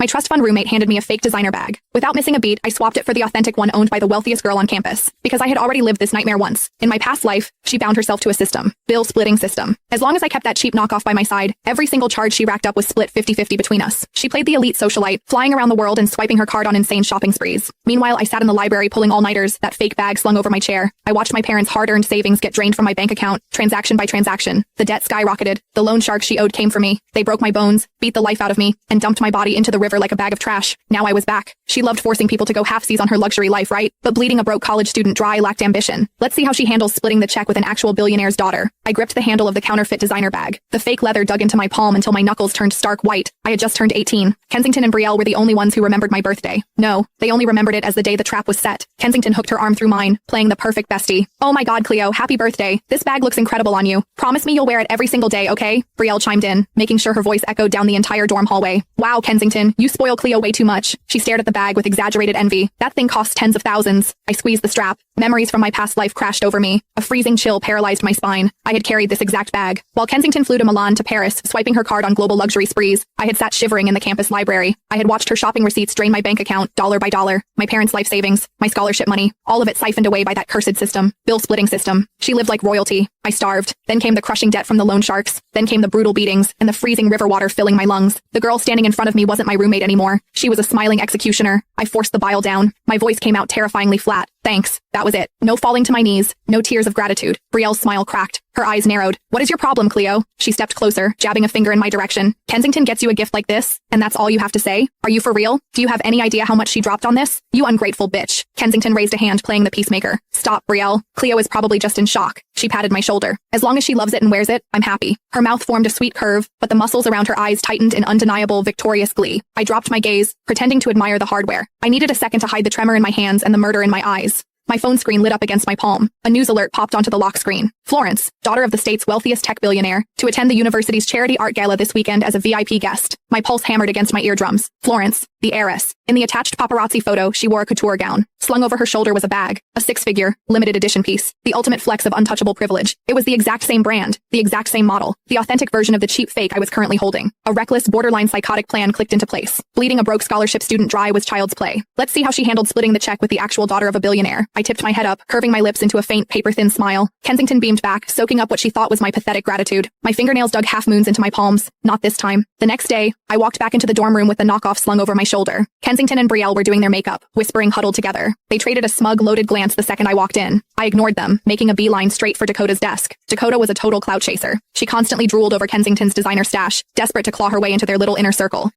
My trust fund roommate handed me a fake designer bag. Without missing a beat, I swapped it for the authentic one owned by the wealthiest girl on campus. Because I had already lived this nightmare once. In my past life, she bound herself to a system. Bill splitting system. As long as I kept that cheap knockoff by my side, every single charge she racked up was split 50-50 between us. She played the elite socialite, flying around the world and swiping her card on insane shopping sprees. Meanwhile, I sat in the library pulling all-nighters, that fake bag slung over my chair. I watched my parents' hard-earned savings get drained from my bank account, transaction by transaction. The debt skyrocketed. The loan shark she owed came for me. They broke my bones, beat the life out of me, and dumped my body into the river like a bag of trash. Now I was back. She loved forcing people to go halfsies on her luxury life, right? But bleeding a broke college student dry lacked ambition. Let's see how she handles splitting the check with an actual billionaire's daughter. I gripped the handle of the counterfeit designer bag. The fake leather dug into my palm until my knuckles turned stark white. I had just turned 18. Kensington and Brielle were the only ones who remembered my birthday. No, they only remembered it as the day the trap was set. Kensington hooked her arm through mine, playing the perfect bestie. Oh my god, Cleo, happy birthday. This bag looks incredible on you. Promise me you'll wear it every single day, okay? Brielle chimed in, making sure her voice echoed down the entire dorm hallway. Wow, Kensington, you spoil Cleo way too much. She stared at the bag with exaggerated envy. That thing costs tens of thousands. I squeezed the strap. Memories from my past life crashed over me. A freezing chill paralyzed my spine. I had carried this exact bag. While Kensington flew to Milan to Paris, swiping her card on global luxury sprees, I had sat shivering in the campus library. I had watched her shopping receipts drain my bank account, dollar by dollar. My parents' life savings, my scholarship money, all of it siphoned away by that cursed system. Bill-splitting system. She lived like royalty. I starved. Then came the crushing debt from the loan sharks. Then came the brutal beatings, and the freezing river water filling my lungs. The girl standing in front of me wasn't my roommate anymore. She was a smiling executioner. I forced the bile down. My voice came out terrifyingly flat. Thanks. That was it. No falling to my knees. No tears of gratitude. Brielle's smile cracked. Her eyes narrowed. What is your problem, Cleo? She stepped closer, jabbing a finger in my direction. Kensington gets you a gift like this, and that's all you have to say? Are you for real? Do you have any idea how much she dropped on this? You ungrateful bitch. Kensington raised a hand, playing the peacemaker. Stop, Brielle. Cleo is probably just in shock. She patted my shoulder. As long as she loves it and wears it, I'm happy. Her mouth formed a sweet curve, but the muscles around her eyes tightened in undeniable, victorious glee. I dropped my gaze, pretending to admire the hardware. I needed a second to hide the tremor in my hands and the murder in my eyes. My phone screen lit up against my palm. A news alert popped onto the lock screen. Florence, daughter of the state's wealthiest tech billionaire, to attend the university's charity art gala this weekend as a VIP guest. My pulse hammered against my eardrums. Florence, the heiress. In the attached paparazzi photo, she wore a couture gown. Slung over her shoulder was a bag, a six-figure, limited edition piece, the ultimate flex of untouchable privilege. It was the exact same brand, the exact same model, the authentic version of the cheap fake I was currently holding. A reckless, borderline psychotic plan clicked into place. Bleeding a broke scholarship student dry was child's play. Let's see how she handled splitting the check with the actual daughter of a billionaire. I tipped my head up, curving my lips into a faint, paper-thin smile. Kensington beamed back, soaking up what she thought was my pathetic gratitude. My fingernails dug half-moons into my palms. Not this time. The next day, I walked back into the dorm room with the knockoff slung over my shoulder. Kensington and Brielle were doing their makeup, whispering huddled together. They traded a smug, loaded glance the second I walked in. I ignored them, making a beeline straight for Dakota's desk. Dakota was a total clout chaser. She constantly drooled over Kensington's designer stash, desperate to claw her way into their little inner circle.